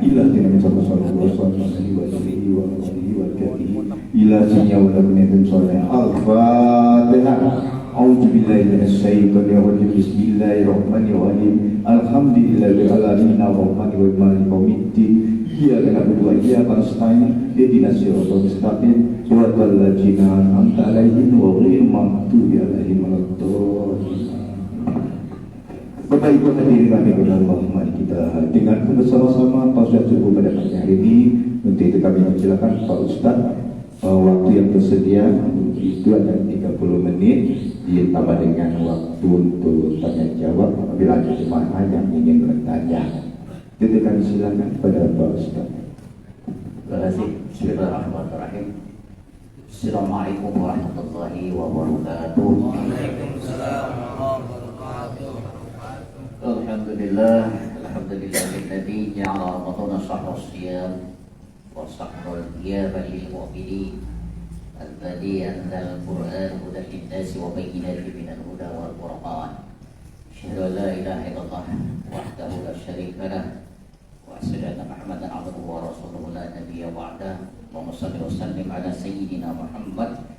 ila tinam sallallahu alaihi wasallam ila dunya wa lakum soleh. Al-Fatihah. A'udzu billahi minasyaitonir rajim. Bismillahirrahmanirrahim. Alhamdulillahil alamin arrahmanir rahim maliki yaumiddin. Iyyaka na'budu wa iyyaka nasta'in. Ihdinas siratal mustaqim. Siratal ladzina an'amta 'alaihim ghairil maghdubi 'alaihim waladdallin. Bapak Ibu hadirin rahimakumullah, mari kita dengarkan bersama-sama tausiah subuh pada pagi hari ini. Untuk itu kami persilakan Pak Ustaz, waktu yang tersedia itu ada 30 menit ditambah dengan waktu untuk tanya jawab apabila ada jemaah yang ingin bertanya. Jadi kami silakan kepada Pak Ustaz. Terima kasih. Bismillahirrahmanirrahim. Assalamualaikum warahmatullahi wabarakatuh. Waalaikumsalam warahmatullahi wabarakatuh. Alhamdulillahilladzi ja'ala ramadhana shahra shiyam wa shahral qiyam lil mu'minin alladzi anzala al-Qur'ana hudan lin-nasi wa bayyinatin minal huda wal furqan. Asyhadu an la ilaha illallah wahdahu la syarika lah wa asyhadu anna Muhammadan 'abduhu wa rasuluhu la nabiyya ba'dahu. Allahumma shalli wa sallim ala sayyidina Muhammad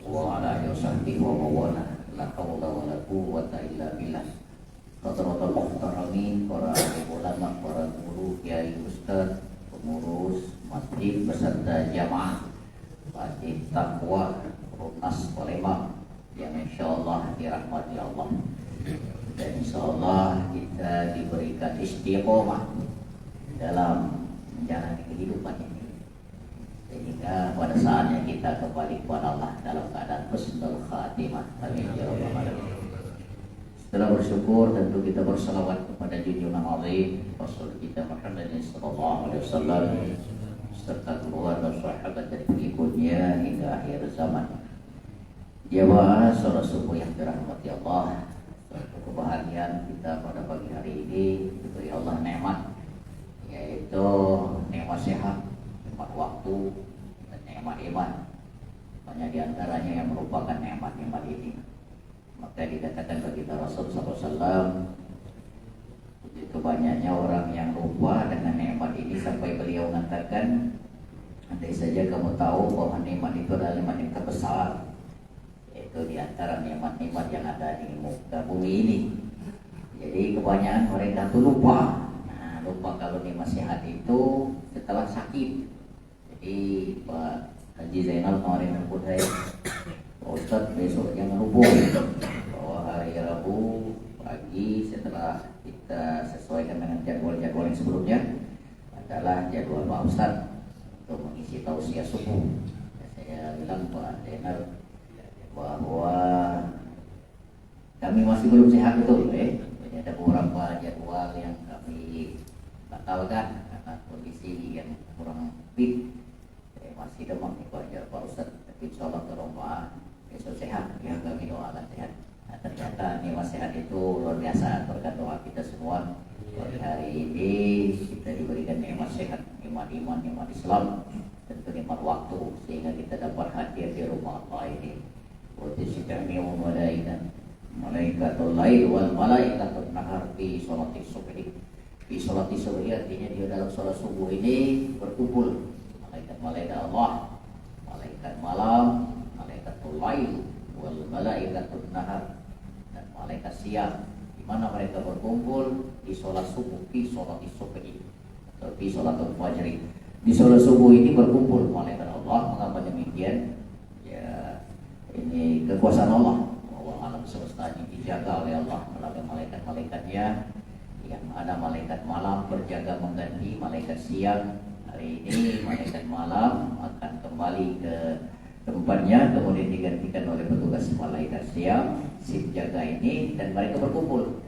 wa ala alihi wa sahbihi wa mawala. La haula wa la quwwata illa billah. Hadratul muhtaramin, para ulama, para guru, kiai, ustaz, pengurus masjid beserta jamaah wajib takwa Runas Palembang yang insyaallah dirahmati Allah, dan insyaallah kita diberikan istiqomah dalam menjalani kehidupan ini sehingga pada saatnya kita kembali kepada Allah dalam keadaan husnul khatimah. Amin ya rabbal alamin. Setelah bersyukur, tentu kita bersalawat kepada junjungan azim Rasul kita Muhammad sallallahu alaihi wasallam serta keluarga sahabat dan pengikutnya hingga akhir zaman. Jamaah salat subuh yang dirahmati Allah, suatu kebahagiaan kita pada pagi hari ini diberi Allah nikmat, yaitu nikmat sehat, nikmat waktu, dan nikmat iman. Banyak diantaranya yang merupakan nikmat-nikmat ini. Maka dikatakan bagi kita Rasul SAW, begitu banyaknya orang yang lupa dengan nikmat ini sampai beliau mengatakan, andai saja kamu tahu bahwa nikmat itu adalah nikmat yang terbesar, yaitu diantara nikmat-nikmat yang ada di muka bumi ini. Jadi kebanyakan mereka itu lupa. Nah, lupa kalau nikmat sehat itu setelah sakit. Jadi Pak Haji Zainal kemarin menurut saya, Pak Ustadz besok jangan lupa bahwa hari Rabu pagi setelah kita sesuaikan dengan jadwal-jadwal yang sebelumnya adalah jadwal Pak Ustadz untuk mengisi tausiah subuh. Saya bilang Pak Denal bahwa kami masih belum sehat betul, Jadi ada beberapa jadwal yang kami batalkan karena kondisi yang kurang fit. Masih demam nih Pak Ustadz, tapi insya Allah tolong Pak besok sehat, ya kami doakan sehat. Nah, ternyata nikmat sehat itu luar biasa berkat doa kita semua. Hari ini kita diberikan nikmat sehat, nikmat iman, nikmat Islam, tentu nikmat waktu sehingga kita dapat hadir di rumah Allah ini. Watisitami wa malaikatul lail wal malaikatul nahar fi sholati subhi. Fi sholati subhi artinya dia dalam sholat subuh ini berkumpul malaikat Allah, malaikat malam, malaikatul lail wal malaikatul nahar, dan malaikat siang, di mana mereka berkumpul di sholat subuh, di sholat subhi atau di sholatul fajri. Di sholat subuh ini berkumpul malaikat Allah. Mengapa demikian? Ya, ini kekuasaan Allah bahwa alam semesta ini dijaga oleh Allah melalui malaikat-malaikatnya, yang ada malaikat malam berjaga mengganti malaikat siang. Hari ini malaikat malam akan kembali ke tempatnya, kemudian digantikan oleh petugas malaikat siang, sip jaga ini, dan mereka berkumpul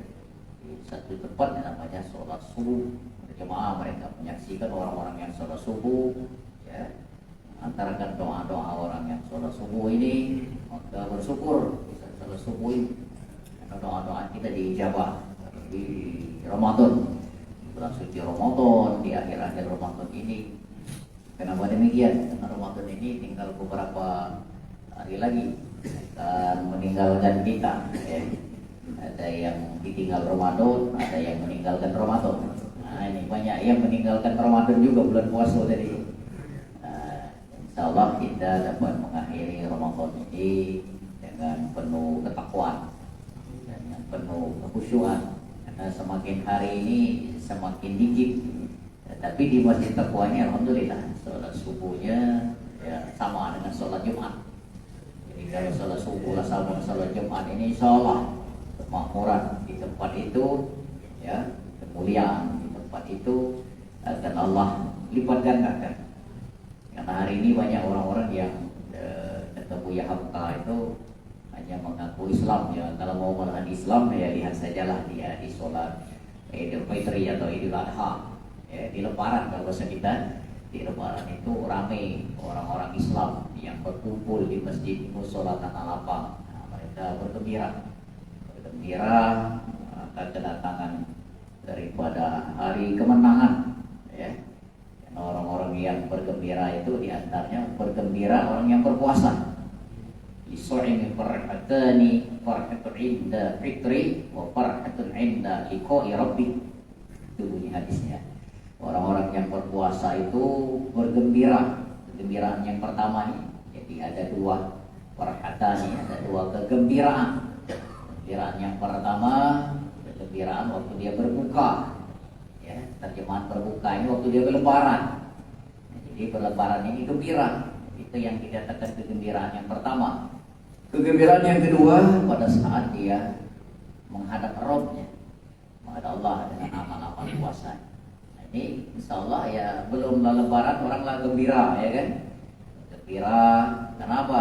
di satu tempat yang namanya sholat subuh berjamaah. Mereka menyaksikan orang-orang yang sholat subuh, ya, antarakan doa-doa orang yang sholat subuh ini. Maka bersyukur bisa sholat subuh ini karena doa-doa kita diijabah di Ramadan, bulan suci Ramadan, di akhir-akhir Ramadan ini. Kenapa demikian? Karena Ramadan ini tinggal beberapa hari lagi akan meninggalkan kita, ya. Ada yang ditinggal Ramadan, ada yang meninggalkan Ramadan. Nah, Nah, ini banyak yang meninggalkan Ramadan juga bulan puasa tadi. Insya Allah kita dapat mengakhiri Ramadan ini dengan penuh ketakwaan dan dengan penuh kekhusyuan. Karena semakin hari ini semakin dikit. Tapi di masjid takwa ini alhamdulillah sholat subuhnya ya sama dengan sholat Jumat. Jadi kalau sholat subuh lah sama dengan sholat Jumat ini insya Allah kemakmuran di tempat itu, ya kemuliaan di tempat itu akan Allah lipat gandakan. Karena hari ini banyak orang-orang yang kata Buya Hamka itu hanya mengaku Islam, ya kalau mau melakukan Islam ya lihat sajalah dia di sholat Idul Fitri atau Idul Adha. Ya, di Lebaran kalau bahasa kita, di Lebaran itu ramai orang-orang Islam yang berkumpul di masjid musola tanah lapang. Nah, mereka bergembira akan kedatangan daripada hari kemenangan. Ya, dan orang-orang yang bergembira itu diantaranya bergembira orang yang berpuasa. Lisu'imi farhatani, farhatun inda fitri wa farhatun inda liqa'i rabbi. Itu bunyi hadisnya. Orang-orang yang berpuasa itu bergembira. Kegembiraan yang pertama nih, jadi ada dua farhatani, ada dua kegembiraan. Kegembiraan yang pertama, kegembiraan waktu dia berbuka. Ya, terjemahan berbuka ini waktu dia berlebaran. Jadi berlebaran ini gembira. Itu yang dikatakan kegembiraan yang pertama. Kegembiraan yang kedua pada saat dia menghadap Rabbnya, menghadap Allah dengan amal-amal puasa. Ini insya Allah ya belum lebaran orang lah gembira, ya kan? Gembira, kenapa?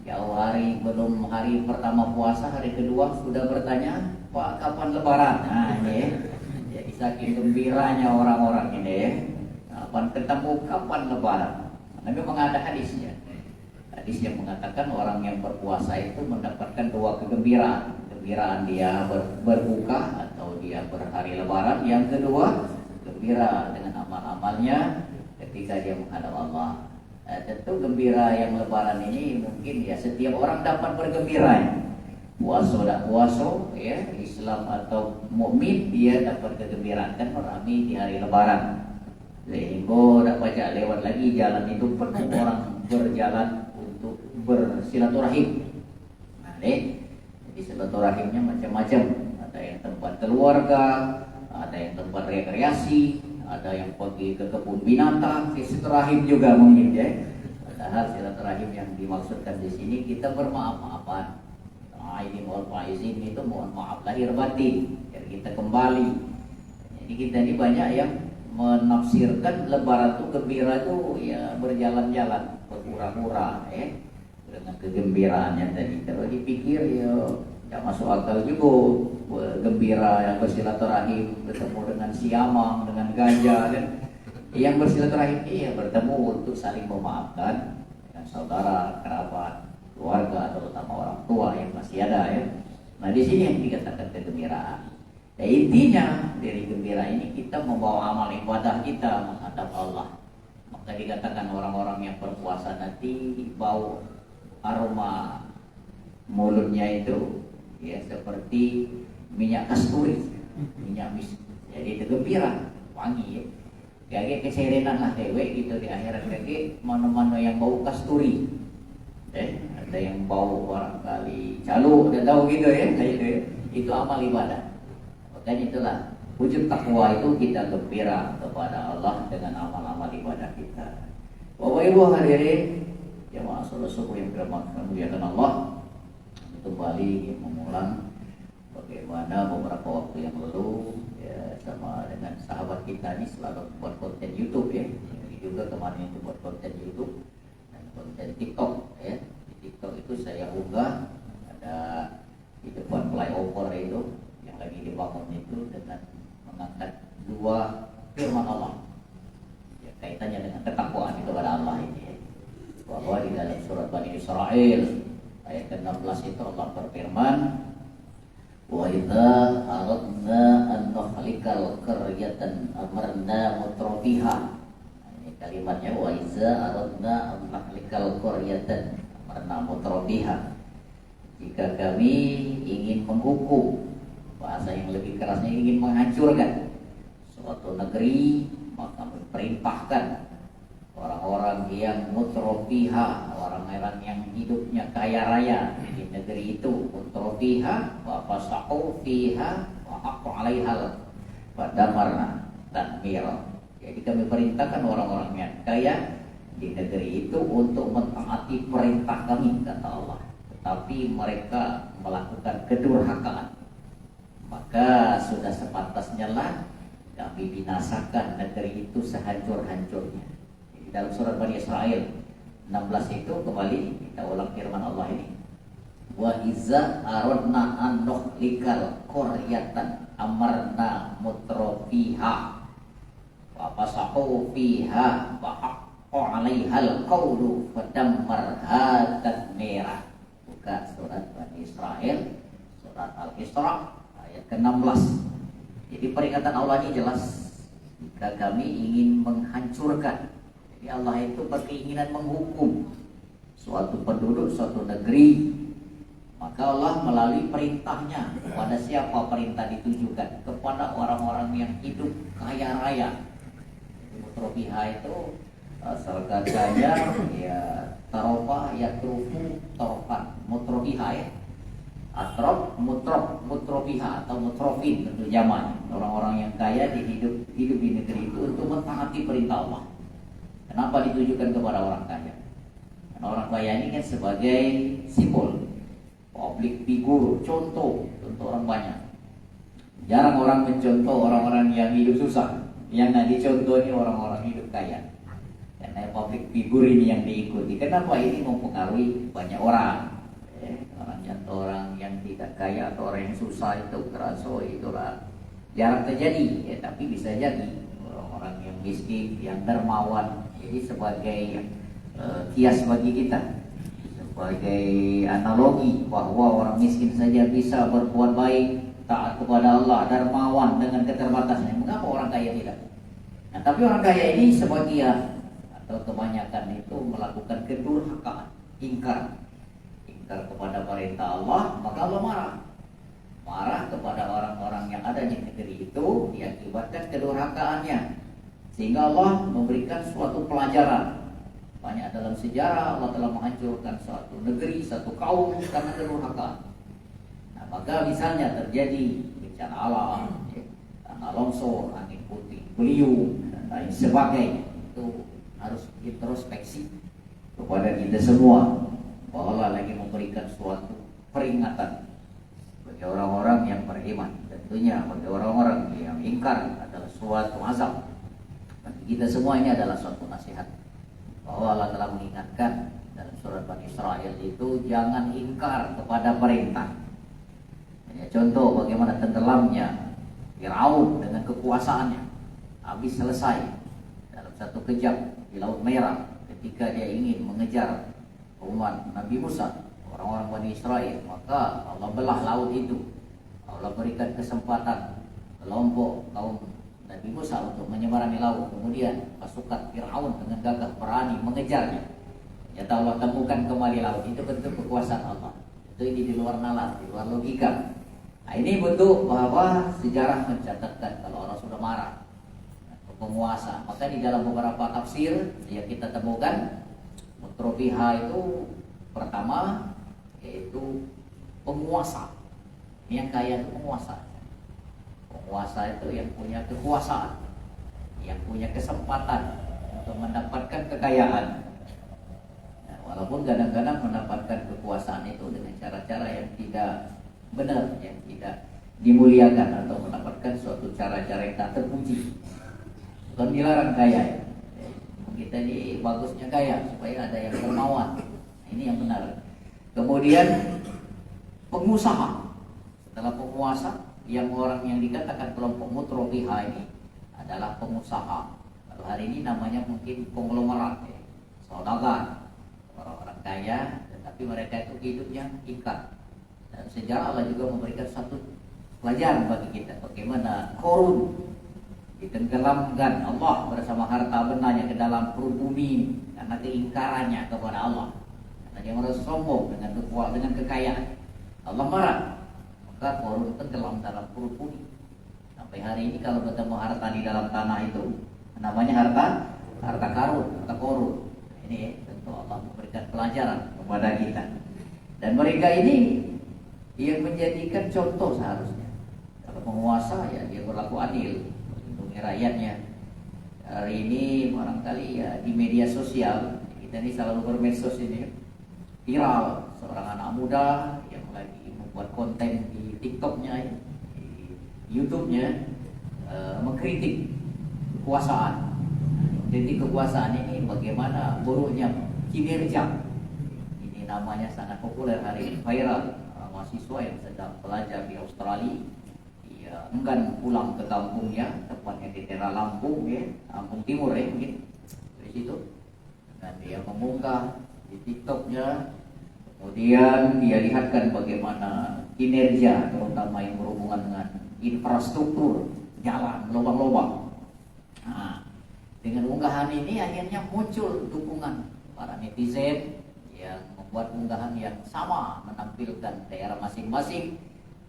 Jauh hari belum hari pertama puasa, hari kedua sudah bertanya, Pak kapan lebaran? Nah ini, jadi saking gembiranya orang-orang ini, ya. Kapan ketemu, kapan lebaran? Nah, memang ada hadisnya. Hadis yang mengatakan orang yang berpuasa itu mendapatkan dua kegembiraan. Kegembiraan dia berbuka atau dia berhari lebaran. Yang kedua, gembira dengan amal-amalnya ketika dia menghadap Allah. Tentu gembira yang lebaran ini mungkin ya setiap orang dapat bergembira. Puasa tak puasa, ya Islam atau mukmin dia dapat kegembiraan kan merami di hari lebaran. Sehingga tak pajak lewat lagi jalan itu penuh orang berjalan untuk bersilaturahim. Nah, jadi silaturahimnya macam-macam. Ada yang tempat keluarga, ada yang tempat rekreasi, ada yang pergi ke kebun binatang, silaturahim juga mungkin ya. Padahal silaturahim yang dimaksudkan di sini kita bermaaf-maafan. Ini mohon izin itu mohon maaf lahir batin, biar kita kembali. Jadi kita ini banyak yang menafsirkan lebaran itu gembira itu ya berjalan-jalan, berpura-pura ya. Dengan kegembiraannya tadi kalau dipikir ya tidak masuk akal juga. Gembira yang bersilaturahim bertemu dengan siamang, dengan gajah kan. Yang bersilaturahim ini ya bertemu untuk saling memaafkan dengan saudara, kerabat, keluarga, terutama orang tua yang masih ada ya. Nah di sini yang dikatakan kegembiraan. Ya, intinya dari gembira ini kita membawa amal ibadah kita menghadap Allah. Maka dikatakan orang-orang yang berpuasa nanti bau aroma mulutnya itu ya seperti minyak kasturi, minyak mis. Jadi itu gembira, wangi ya. Kayak keserenan lah dewe gitu di akhirat kayak mana-mana yang bau kasturi. Ada yang bau barangkali calo, udah tahu gitu ya, kayak itu ya. Itu amal ibadah. Makanya itulah wujud takwa itu kita gembira kepada Allah dengan amal-amal ibadah kita. Bapak Ibu hadirin jamaah salat subuh yang dimuliakan Allah, kembali mengulang bagaimana beberapa waktu yang lalu ya sama dengan sahabat kita ini selalu buat konten YouTube ya. Ini juga kemarin itu buat konten YouTube dan konten TikTok ya. Di TikTok itu saya unggah ada di depan flyover itu yang lagi dibangun itu dengan mengangkat dua firman Allah ya, kaitannya dengan ketakwaan kepada Allah ini ya. Bahwa di dalam surat Bani Israel ayat ke-16 itu Allah berfirman, wa idza aradna an nuhlikal qaryatan amarna mutrafiha. Ini kalimatnya wa idza aradna an nuhlikal qaryatan amarna mutrafiha. Jika kami ingin menghukum, bahasa yang lebih kerasnya ingin menghancurkan suatu negeri, maka perintahkan orang-orang yang mutrofiha, orang-orang yang hidupnya kaya raya di negeri itu, mutrofiha wa fasaqu fiha wa haqqu 'alaihal fadamarna tadmira. Jadi kami perintahkan orang-orang yang kaya di negeri itu untuk mentaati perintah kami, kata Allah. Tetapi mereka melakukan kedurhakaan, maka sudah sepantasnya lah kami binasakan negeri itu sehancur-hancurnya. Jadi dalam surat Bani Israel 16 itu kembali kita ulang firman Allah ini. Wa iza aradna an nuhlikal qaryatan amarna mutrafiha wa fasaqu fiha wa haqqu 'alaihal qawlu fadammarha tadmira. Buka surat Bani Israel, surat Al-Isra ayat ke-16. Jadi peringatan Allah ini jelas, jika kami ingin menghancurkan. Jadi Allah itu berkeinginan menghukum suatu penduduk, suatu negeri, maka Allah melalui perintahnya. Kepada siapa perintah ditujukan? Kepada orang-orang yang hidup kaya raya. Mutrofiha itu sergaganya ya tarofa ya trufu torofan mutrofiha ya. Atrof, mutrofiha atau mutrofin tentu zaman. Orang-orang yang kaya hidup di negeri itu untuk mentaati perintah Allah. Kenapa ditujukan kepada orang kaya? Karena orang kaya ini kan sebagai simbol, public figure, contoh untuk orang banyak. Jarang orang mencontoh orang-orang yang hidup susah. Yang dicontoh ini orang-orang hidup kaya. Karena public figure ini yang diikuti. Kenapa? Ini mempengaruhi banyak orang. Orang yang tidak kaya atau orang yang susah itu keraso itulah jarang terjadi ya, tapi bisa jadi orang-orang yang miskin, yang dermawan. Jadi sebagai kias bagi kita, sebagai analogi bahwa orang miskin saja bisa berbuat baik, taat kepada Allah, dermawan dengan keterbatasannya. Mengapa orang kaya tidak? Nah, tapi orang kaya ini sebagian atau kebanyakan itu melakukan kedurhakaan, ingkar kepada perintah Allah, maka Allah marah kepada orang-orang yang ada di negeri itu diakibatkan kedurhakaannya, sehingga Allah memberikan suatu pelajaran. Banyak dalam sejarah Allah telah menghancurkan suatu negeri, satu kaum karena kedurhakaan. Nah, maka misalnya terjadi bencana alam, tanah longsor, angin puting beliung dan lain sebagainya, itu harus introspeksi kepada kita semua bahwa Allah lagi memberikan suatu peringatan bagi orang-orang yang beriman. Tentunya bagi orang-orang yang ingkar adalah suatu azab. Bagi kita semua ini adalah suatu nasihat bahwa Allah telah mengingatkan dalam surat Bani Israel itu jangan ingkar kepada perintah. Hanya contoh bagaimana tenggelamnya Firaun dengan kekuasaannya, habis selesai dalam satu kejap di Laut Merah ketika dia ingin mengejar umat Nabi Musa, orang-orang Bani Israel, maka Allah belah laut itu. Allah berikan kesempatan kelompok kaum Nabi Musa untuk menyeberangi laut. Kemudian pasukan Firaun dengan gagah berani mengejarnya. Ternyata Allah temukan kembali laut. Itu bentuk kekuasaan Allah. Itu ini di luar nalar, di luar logika. Nah, ini bentuk bahwa sejarah mencatatkan kalau orang sudah marah ke penguasa, maka di dalam beberapa tafsir yang kita temukan mutrofiha itu pertama yaitu penguasa. Yang kaya itu penguasa. Penguasa itu yang punya kekuasaan, yang punya kesempatan untuk mendapatkan kekayaan. Nah, walaupun kadang-kadang mendapatkan kekuasaan itu dengan cara-cara yang tidak benar, yang tidak dimuliakan, atau mendapatkan suatu cara-cara yang tak terpuji. Bukan dilarang kaya ya. Kita ini bagusnya kaya supaya ada yang dermawan. Ini yang benar. Kemudian pengusaha. Setelah penguasa, yang orang yang dikatakan kelompok mutrofiha ini adalah pengusaha. Kalau hari ini namanya mungkin konglomerat ya, saudagar, orang-orang kaya, tetapi mereka itu hidupnya ingkar. Dan sejarah Allah juga memberikan satu pelajaran bagi kita bagaimana Korun ditenggelamkan Allah bersama harta bendanya ke dalam perut bumi karena keingkarannya kepada Allah. Karena dia merasa sombong dengan kekayaan. Allah marah. Maka Korun tenggelam dalam perut bumi. Nah, Sampai hari ini kalau ketemu harta di dalam tanah itu namanya harta karun, harta korun. Ini tentu Allah memberikan pelajaran kepada kita. Dan mereka ini yang menjadikan contoh seharusnya. Kalau penguasa ya dia berlaku adil, melindungi rakyatnya. Hari ini barangkali ya di media sosial kita ini selalu bermedsos ini viral seorang anak muda yang lagi membuat konten di TikToknya, di YouTube-nya, mengkritik kekuasaan. Jadi kekuasaan ini bagaimana buruknya kinerja. Ini namanya sangat populer hari ini, viral. Mahasiswa yang sedang belajar di Australia, dia enggan pulang ke kampungnya, tepatnya di daerah Lampung ya, Lampung Timur ya mungkin dari situ. Dan dia mengunggah di TikToknya, kemudian dia lihatkan bagaimana kinerja terutama yang berhubungan dengan infrastruktur, jalan, lubang-lubang. Nah, dengan unggahan ini akhirnya muncul dukungan para netizen yang membuat unggahan yang sama, menampilkan daerah masing-masing.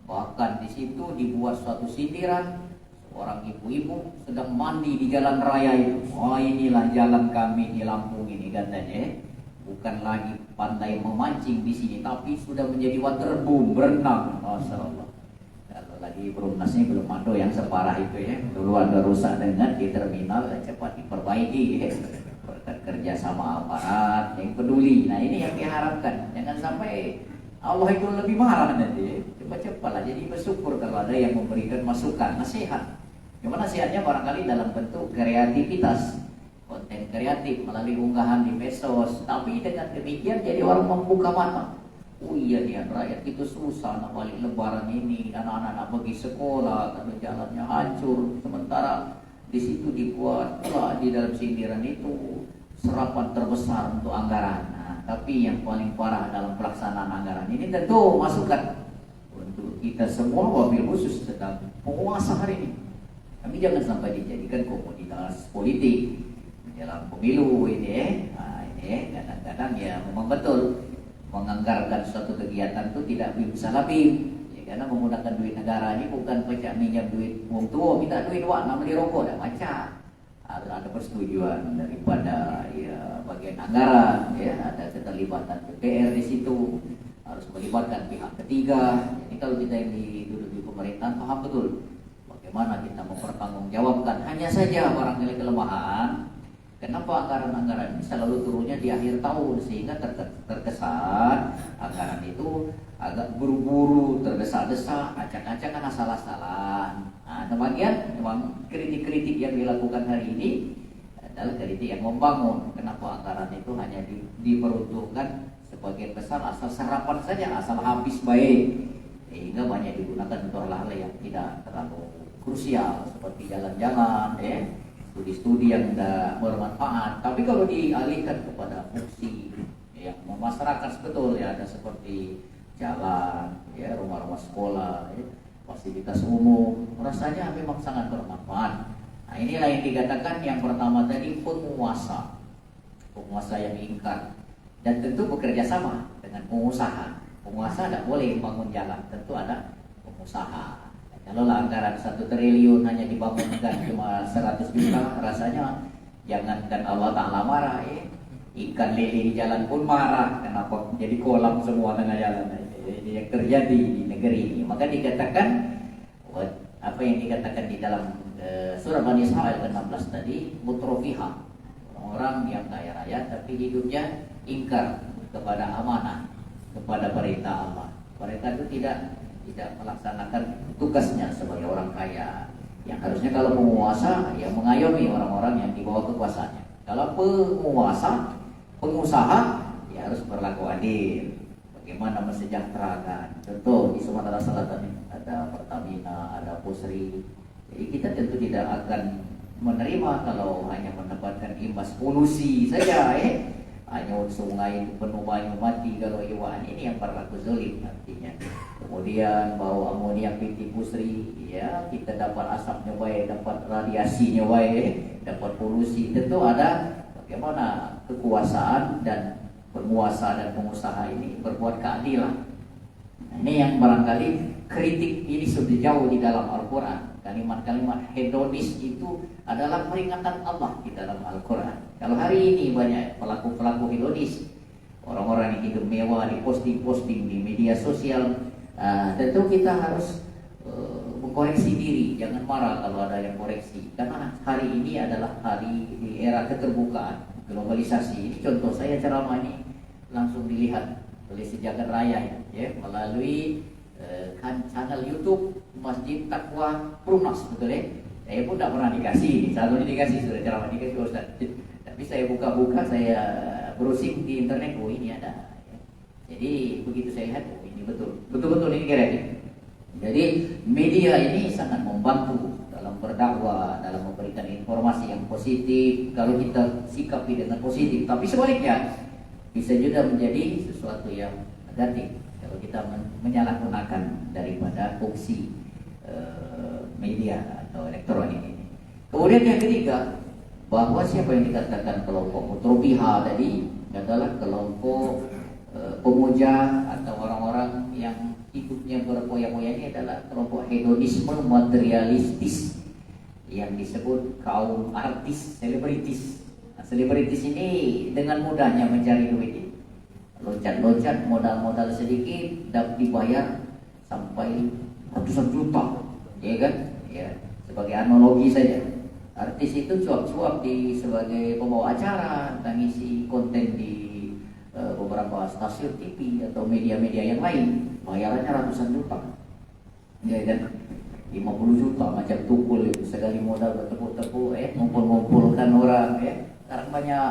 Bahkan di situ dibuat suatu sindiran seorang ibu-ibu sedang mandi di jalan raya itu. Oh, inilah jalan kami di Lampung ini katanya. Bukan lagi pandai memancing di sini, tapi sudah menjadi waterboom, berenang. Masya Allah. Kalau lagi berunasnya belum ada yang separah itu ya. Dulu ada rusak dengan di terminal, cepat diperbaiki ya. Kerja sama aparat yang peduli. Nah ini yang diharapkan. Jangan sampai Allah itu lebih marah nanti. Cepat-cepatlah. Jadi bersyukur kalau ada yang memberikan masukan, nasihat. Gimana nasihatnya barangkali dalam bentuk kreativitas, konten kreatif melalui unggahan di medsos. Tapi dengan demikian jadi orang membuka mata. Oh iya nih rakyat itu susah nak balik lebaran ini, anak-anak pergi sekolah, kalau jalannya hancur. Sementara di situ dibuat pula di dalam sindiran itu serapan terbesar untuk anggaran. Nah, tapi yang paling parah dalam pelaksanaan anggaran ini tentu masukan untuk kita semua, wabil khusus sedang penguasa hari ini. Kami jangan sampai dijadikan komoditas politik dalam pemilu ini. Nah, ini kadang-kadang ya memang betul menganggarkan suatu kegiatan itu tidak bisa lebih. Karena menggunakan duit negara ini bukan pecah minjam duit wong tua, minta duit wak nak beli rokok dah macam. Ada persetujuan daripada ya bagian anggaran ya, ada keterlibatan DPR di situ, harus melibatkan pihak ketiga. Jadi kalau kita yang duduk di pemerintahan paham betul bagaimana kita mempertanggungjawabkan. Hanya saja barangkali kelemahan, kenapa anggaran-anggaran ini selalu turunnya di akhir tahun sehingga terkesan anggaran itu agak buru-buru, tergesa-gesa, acak-acakan, asal-asalan. Nah, sebagian memang kritik-kritik yang dilakukan hari ini adalah kritik yang membangun. Kenapa anggaran itu hanya diperuntukkan sebagian besar asal serapan saja, asal habis baik, sehingga banyak digunakan untuk hal-hal yang tidak terlalu krusial seperti jalan-jalan, ya, studi-studi yang tidak bermanfaat. Tapi kalau dialihkan kepada fungsi yang memasyarakat sebetul ya, ada seperti jalan, ya, rumah-rumah sekolah, ya, fasilitas umum, rasanya memang sangat bermanfaat. Nah, inilah yang dikatakan yang pertama tadi, penguasa yang ingkar, dan tentu bekerja sama dengan pengusaha. Penguasa tidak boleh membangun jalan, tentu ada pengusaha. Kalau anggaran 1 triliun hanya dibangunkan cuma 100 juta, rasanya jangankan Allah Ta'ala marah, ya, ikan lele di jalan pun marah. Kenapa jadi kolam semua tengah jalan? Ini yang terjadi di negeri ini. Maka dikatakan apa yang dikatakan di dalam surah Bani Israil ke-16 tadi, mutrofiha, orang yang kaya raya tapi hidupnya ingkar kepada amanah, kepada perintah Allah. Mereka itu tidak melaksanakan tugasnya sebagai orang kaya. Yang harusnya kalau penguasa ya mengayomi orang-orang yang di bawah kekuasaannya. Kalau pengusaha ya harus berlaku adil. Bagaimana mensejahterakan. Contoh di Sumatera Selatan ini ada Pertamina, ada Pusri. Jadi kita tentu tidak akan menerima kalau hanya mendapatkan imbas polusi saja, hanya sungai penuh banyu mati. Kalau iwan ini yang berlaku zalim artinya. Kemudian bau amoniak PT Pusri, ya, kita dapat asapnya baik, dapat radiasinya baik, dapat polusi. Tentu ada bagaimana kekuasaan dan penguasa dan pengusaha ini berbuat keadilan. Nah, ini yang barangkali kritik ini sudah jauh di dalam Al-Quran. Kalimat-kalimat hedonis itu adalah peringatan Allah di dalam Al-Quran. Kalau hari ini banyak pelaku-pelaku hedonis, orang-orang yang hidup mewah diposting-posting di media sosial, tentu kita harus mengkoreksi diri. Jangan marah kalau ada yang koreksi, karena hari ini adalah hari di era keterbukaan, globalisasi. Ini contoh saya ceramah ini langsung dilihat oleh sejagat raya ya, melalui channel YouTube Masjid Taqwa Perumnas, betul ya? Saya pun tidak pernah dikasih, satu ini dikasih, sudah ceramah dikasih Ustaz. Tapi saya buka-buka, saya browsing di internet, oh ini ada. Jadi begitu saya lihat, oh ini betul-betul ini keren. Jadi media ini sangat membantu dalam berdakwah, dalam memberikan informasi yang positif kalau kita sikapi dengan positif. Tapi sebaliknya bisa juga menjadi sesuatu yang negatif kalau kita menyalahgunakan daripada fungsi media atau elektronik ini. Kemudian yang ketiga, bahwa siapa yang dikatakan kelompok mutrobiha tadi adalah kelompok pemuja atau orang-orang yang hidupnya berpoya-poya, ini adalah kelompok hedonisme materialistis yang disebut kaum artis, selebritis. Nah, selebritis ini dengan mudahnya mencari duit, loncat-loncat, modal-modal sedikit dapat dibayar sampai ratusan juta, ya kan? Ya, sebagai analogi saja. Artis itu cuap-cuap sebagai pembawa acara, ngisi konten di beberapa stasiun TV atau media-media yang lain, bayarannya ratusan juta, ya kan? 50 juta macam tukul itu, sekali modal bertepuk-tepuk, ngumpul-ngumpulkan orang, ya. Sekarang banyak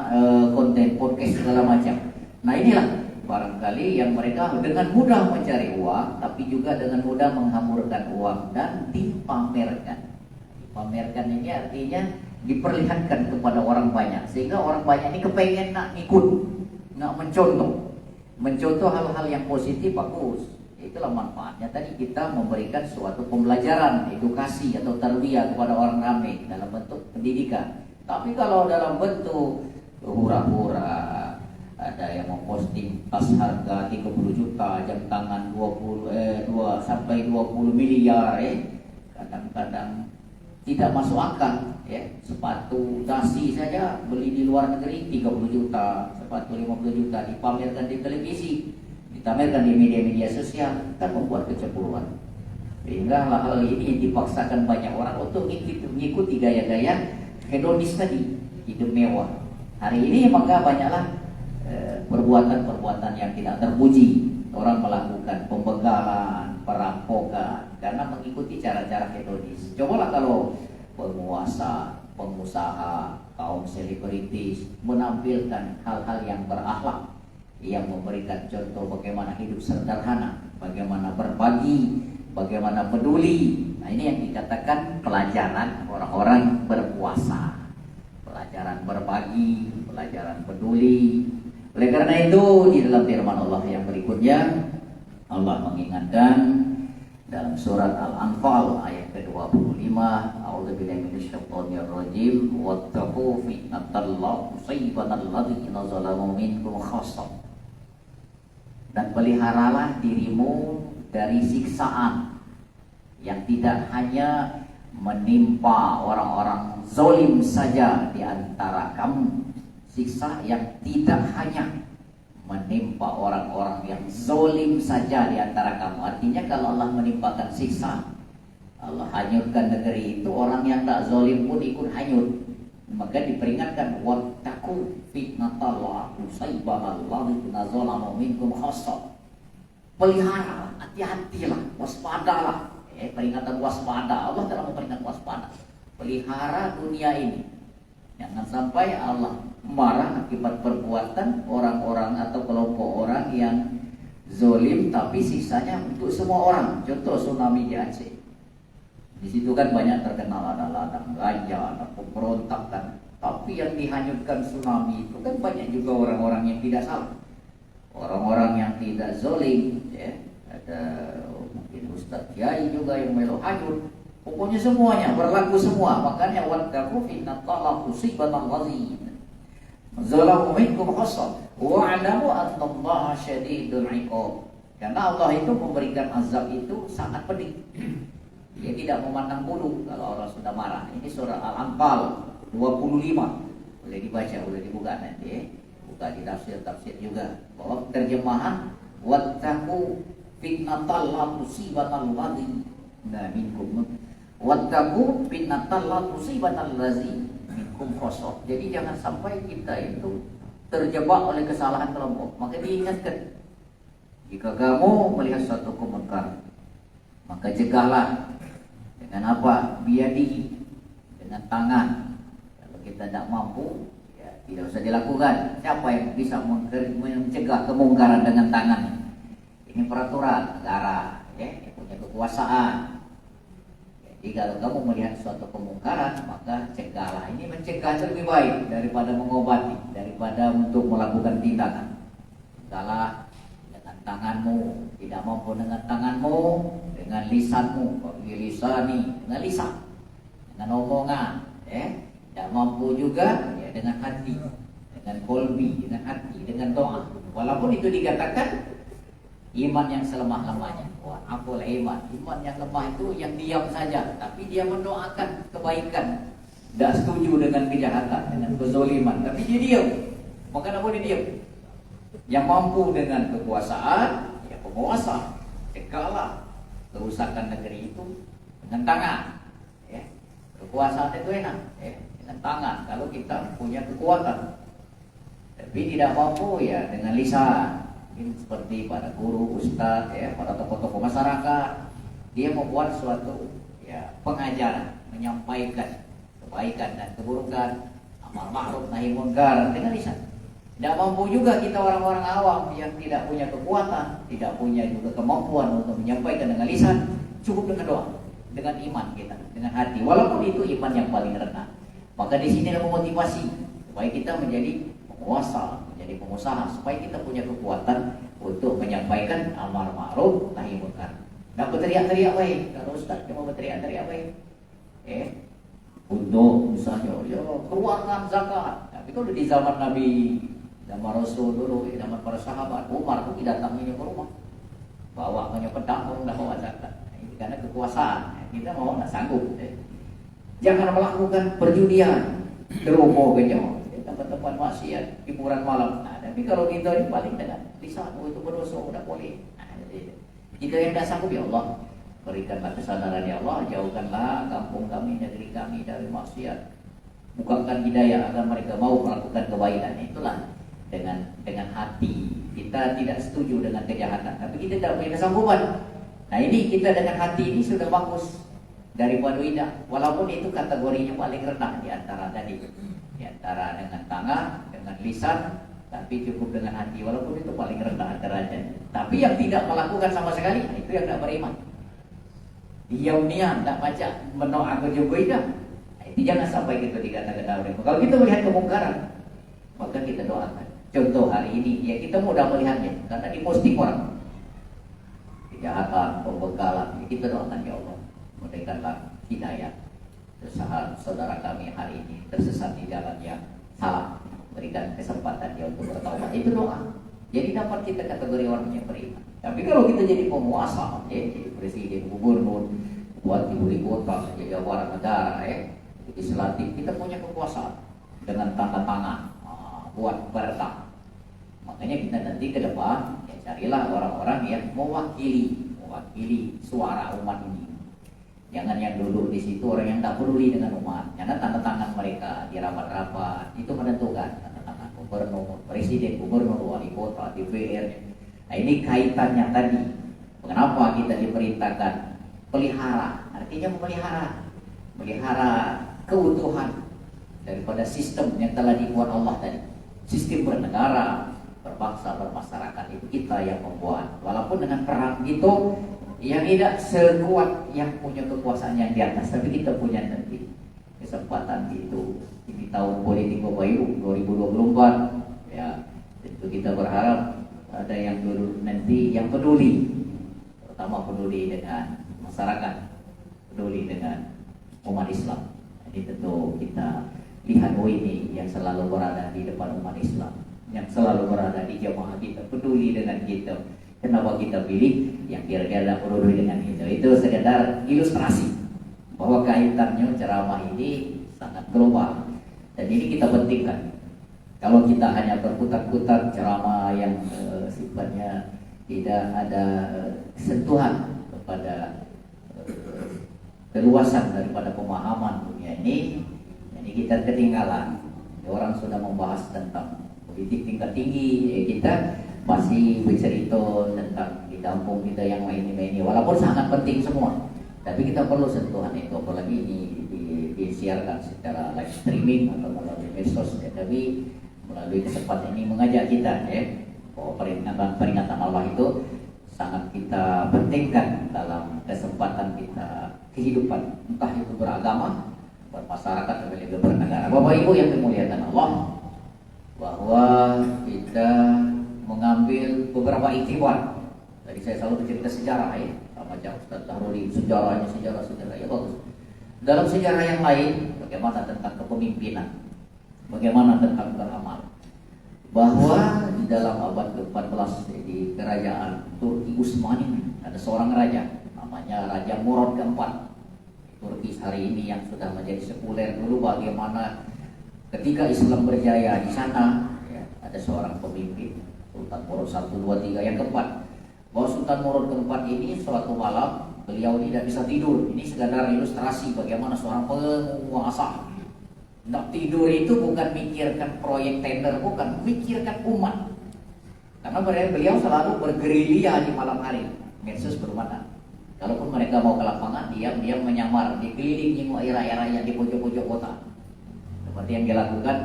konten podcast segala macam. Nah inilah barangkali yang mereka dengan mudah mencari uang, tapi juga dengan mudah menghamburkan uang dan dipamerkan. Dipamerkan ini artinya diperlihatkan kepada orang banyak, sehingga orang banyak ini kepengen nak ikut, nak mencontoh hal-hal yang positif, bagus. Itulah manfaatnya tadi, kita memberikan suatu pembelajaran, edukasi atau tarbiyah kepada orang ramai dalam bentuk pendidikan. Tapi kalau dalam bentuk hura-hura, ada yang memposting tas harga 30 juta, jam tangan 2 sampai 20 miliar, kadang-kadang tidak masuk akal, ya. Sepatu dasi saja beli di luar negeri 30 juta, sepatu 50 juta dipamerkan di televisi, dipamerkan di media-media sosial, kan membuat kecemburuan. Sehingga hal-hal ini dipaksakan banyak orang untuk mengikuti gaya-gaya hedonis tadi, hidup mewah. Hari ini maka banyaklah perbuatan-perbuatan yang tidak terpuji. Orang melakukan pembegalan, perampokan karena mengikuti cara-cara hedonis. Cobalah kalau penguasa, pengusaha, kaum selebritis menampilkan hal-hal yang berakhlak, yang memberikan contoh bagaimana hidup sederhana, bagaimana berbagi, bagaimana peduli. Nah ini yang dikatakan pelajaran orang-orang berpuasa, pelajaran berbagi, pelajaran peduli. Oleh karena itu di dalam firman Allah yang berikutnya, Allah mengingatkan dalam surat Al-Anfal ayat ke-25, A'udzubillahi minasyaitonir rajim, wattaqu fitnatan la tusibanal ladzina zalamu minkum khassah. Dan peliharalah dirimu dari siksaan yang tidak hanya menimpa orang-orang zalim saja di antara kamu, siksa yang tidak hanya menimpa orang-orang yang zalim saja di antara kamu. Artinya kalau Allah menimpakan siksa, Allah hanyutkan negeri itu, orang yang tak zalim pun ikut hanyut. Maka diperingatkan, wattaqu fitnatal la tusibanal ladzina zalamu minkum khassah. Pelihara, hati-hatilah, waspadalah. Peringatan waspada, Allah telah memperingatkan waspada. Pelihara dunia ini, jangan sampai Allah marah akibat perbuatan orang-orang atau kelompok orang yang zalim, tapi sisanya untuk semua orang. Contoh tsunami di Aceh. Di situ kan banyak terkenal, ada ladang ganja, ada pemberontakan. Tapi yang dihanyutkan tsunami itu kan banyak juga orang-orang yang tidak salah, orang-orang yang tidak zalim, ya. Ada mungkin Ustadz Kiai juga yang melo hanyut. Pokoknya semuanya berlaku semua. Makanya wattaqu fitnatan la tusibanal ladzina zalamu minkum khassah wa'lamu annallaha syadidul 'iqab. Karena Allah itu memberikan azab itu sangat pedih. Dia tidak memandang bulu kalau orang sudah marah. Ini surah Al-Anfal 25. Boleh dibaca, boleh dibuka nanti ya. Buka di tafsir juga. Bahwa terjemahan wattaqu fitnatal la tusibatal ladzina minkum. Wattaqu fitnatal la tusibatal ladzina minkum khasab. Jadi jangan sampai kita itu terjebak oleh kesalahan kelompok. Maka diingatkan, jika kamu melihat suatu kemungkaran, maka cegahlah dengan apa? Biadi, dengan tangan. Kalau kita tidak mampu, ya tidak usah dilakukan. Siapa yang bisa mencegah kemungkaran dengan tangan? Ini peraturan negara, ya, yang punya kekuasaan. Jadi kalau kamu melihat suatu kemungkaran, maka cegahlah. Ini mencegah lebih baik daripada mengobati, daripada untuk melakukan tindakan. Cegahlah dengan tanganmu, tidak mampu dengan tanganmu, dengan lisanmu, lisani, dengan lisan, dengan omongan, ya. Tidak mampu juga, ya, dengan hati, dengan kolbi, dengan hati, dengan doa. Walaupun itu dikatakan iman yang selemah-lemahnya. Wah, apalah iman. Iman yang lemah itu yang diam saja, tapi dia mendoakan kebaikan. Tidak setuju dengan kejahatan, dengan kezoliman, tapi dia diam. Maka apa dia diam? Yang mampu dengan kekuasaan, ya penguasa. Cegahlah kerusakan negeri itu dengan tangan. Ya. Kekuasaan itu enak, ya, dengan tangan. Kalau kita punya kekuatan, tapi tidak mampu, ya dengan lisan. Ini seperti para guru, ustadz, ya, para tokoh-tokoh masyarakat, dia membuat suatu, ya, pengajaran, menyampaikan kebaikan dan keburukan, amar ma'ruf nahi munkar dengan lisan. Tidak mampu juga kita orang-orang awam yang tidak punya kekuatan, tidak punya juga kemampuan untuk menyampaikan dengan lisan, cukup dengan doa, dengan iman kita, dengan hati. Walaupun itu iman yang paling rendah. Maka di sini ada memotivasi supaya kita menjadi penguasa, menjadi pengusaha, supaya kita punya kekuatan untuk menyampaikan amar ma'ruf nahi munkar. Nggak berteriak-teriak baik. Kalau ustaz cuma berteriak-teriak baik, untuk misalnya, ya, keluarkan zakat. Tapi kalau di zaman Nabi, zaman Rasul dulu, zaman para sahabat, Umar itu didatanginya ke rumah, bawa pedang, orang dah bawa zakat. Ini karena kekuasaan. Kita mau nggak sanggup. Jangan melakukan perjudian, teroboh kenyang, tempat-tempat maksiat, hiburan malam. Nah, tapi kalau kita ini paling dengan lisan, itu berdosa, tidak boleh. Nah, kita yang tidak sanggup, ya Allah, berikanlah kesadaran, ya Allah, jauhkanlah kampung kami, negeri kami dari maksiat. Bukakan hidayah agar mereka mau melakukan kebaikan. Itulah dengan hati. Kita tidak setuju dengan kejahatan, tapi kita tidak punya kesanggupan. Nah, ini kita dengan hati ini sudah bagus daripada tidak. Walaupun itu kategorinya paling rendah di antara tadi. Di antara dengan tangan, dengan lisan, tapi cukup dengan hati. Walaupun itu paling rendah derajatnya. Tapi yang tidak melakukan sama sekali, itu yang tidak beriman. Diam-diam, tak baca, menolak juga tidak. Nah, itu jangan sampai kita dikatakan orang. Kalau kita melihat kemungkaran, maka kita doakan. Contoh hari ini, ya kita mudah melihatnya, karena diposting orang. Kejahatan, pembekalan, ya kita doakan, ya Allah, berikanlah hidayah. Saudara kami hari ini tersesat di jalan yang salah, berikan kesempatan dia untuk bertaubat. Itu doa. Jadi dapat kita kategori orang yang beriman. Tapi kalau kita jadi penguasa, jadi presiden, gubernur, buat ibu kota, jadi kepala negara, legislatif, kita punya kekuasaan dengan tanda tangan, buat perda. Makanya kita nanti ke depan, ya carilah orang-orang yang mewakili suara umat ini. Jangan yang duduk di situ orang yang tak peduli dengan umat. Karena tanda tangan mereka di rapat-rapat itu menentukan tanda tangan gubernur, presiden, gubernur, wali kota, DPR. Nah, ini kaitannya tadi. Kenapa kita diperintahkan pelihara? Artinya melihara keutuhan daripada sistem yang telah dibuat Allah tadi. Sistem bernegara, berbangsa, bermasyarakat itu kita yang membuat. Walaupun dengan perang gitu, yang tidak sekuat yang punya kekuasaan yang di atas, tapi kita punya nanti kesempatan itu. Ini tahun politik Bapak Ibu 2024, ya tentu kita berharap ada yang dulu nanti yang peduli, terutama peduli dengan masyarakat, peduli dengan umat Islam. Jadi tentu kita lihat ini yang selalu berada di depan umat Islam, yang selalu berada di jamaah kita, peduli dengan kita. Kenapa kita pilih yang kira-kira peduli dengan itu? Itu sekedar ilustrasi bahwa kaitannya ceramah ini sangat global, dan ini kita pentingkan. Kalau kita hanya berputar-putar ceramah yang sifatnya tidak ada sentuhan kepada keluasan daripada pemahaman dunia ini, jadi kita ketinggalan. Orang sudah membahas tentang politik tingkat tinggi, kita masih bercerita tentang di kampung kita yang lain-lain ini, walaupun sangat penting semua, tapi kita perlu sentuhan itu, apalagi disiarkan secara live streaming atau melalui medsos ya. Tapi melalui kesempatan ini mengajak kita bahwa peringatan Allah itu sangat kita pentingkan dalam kesempatan kita kehidupan, entah itu beragama, bermasyarakat, atau juga bernegara. Bapak Ibu yang dimuliakan Allah, bahwa kita mengambil beberapa iktibar. Tadi saya selalu bercerita sejarah sama Ustaz Tahruli, sejarah ya bagus. Dalam sejarah yang lain, bagaimana tentang kepemimpinan, bagaimana tentang beramal, bahwa di dalam abad ke-14 di kerajaan Turki Utsmani ada seorang raja namanya Raja Murad keempat. Turki hari ini yang sudah menjadi sekuler, dulu bagaimana ketika Islam berjaya di sana ya, ada seorang pemimpin Sultan Murad 1, 2, 3 yang keempat. Bahwa Sultan Murad keempat ini suatu malam beliau tidak bisa tidur. Ini sekadar ilustrasi bagaimana seorang penguasa. Tidak tidur itu bukan mikirkan proyek tender, bukan, mikirkan umat. Karena beliau selalu bergerilya di malam hari. Medsos belum ada. Kalaupun mereka mau ke lapangan, diam-diam menyamar, dikelilingi rakyat-rakyat di pojok-pojok kota. Seperti yang dilakukan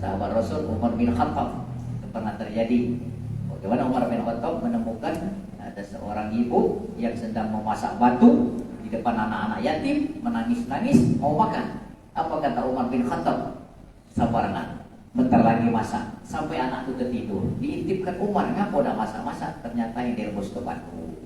sahabat Rasul Umar bin Khattab. Itu pernah terjadi. Bagaimana Umar bin Khattab menemukan ada seorang ibu yang sedang memasak batu di depan anak-anak yatim, menangis-nangis mau makan. Apa kata Umar bin Khattab? Sabar nak, bentar lagi masak. Sampai anak itu tertidur. Diintipkan Umar, ngapa udah masak-masak? Ternyata yang direbus ke batu.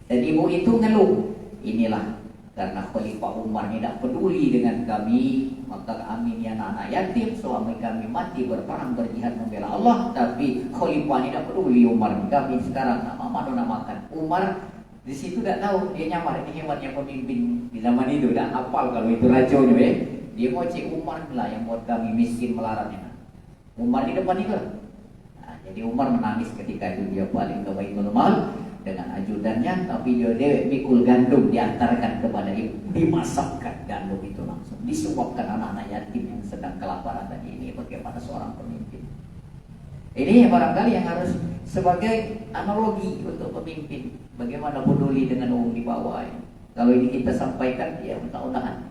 Dan ibu itu ngeluh, inilah karena Khalifah Umar tidak peduli dengan kami, maka kami ini anak-anak yatim, suami kami mati berperang berjihad membela Allah, tapi Khalifah tidak peduli Umar. Kami sekarang nama nak makan. Umar di situ tidak tahu, dia nyamar, ini hebatnya pemimpin di zaman itu, tidak hafal kalau itu racunnya Dia mau cek Umar lah yang buat kami miskin melaratnya. Umar di depan itu. Nah, jadi Umar menangis ketika itu dia balik ke Baitul Mal dengan ajudannya, tapi dia mikul gandum diantarkan kepada ibu, dimasakkan gandum itu langsung, disuapkan anak-anak yatim yang sedang kelaparan tadi. Ini bagaimana seorang pemimpin. Ini barangkali yang harus sebagai analogi untuk pemimpin, bagaimana peduli dengan orang di bawah ini. Kalau ini kita sampaikan, ya mudah-mudahan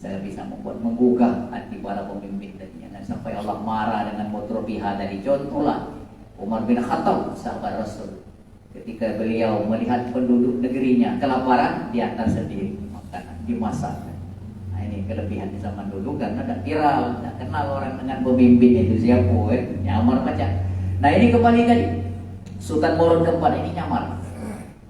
bisa membuat menggugah hati para pemimpin tadi. Jangan sampai Allah marah dengan motor pihak dari. Contohlah Umar bin Khattab, sahabat Rasul. Ketika beliau melihat penduduk negerinya kelaparan, diantar sendiri makanan, dimasak. Nah ini kelebihan di zaman dulu, karena tidak viral, tidak kenal orang dengan pemimpin itu siapa, nyamar macam. Nah ini kembali tadi, Sultan Murad keempat ini nyamar,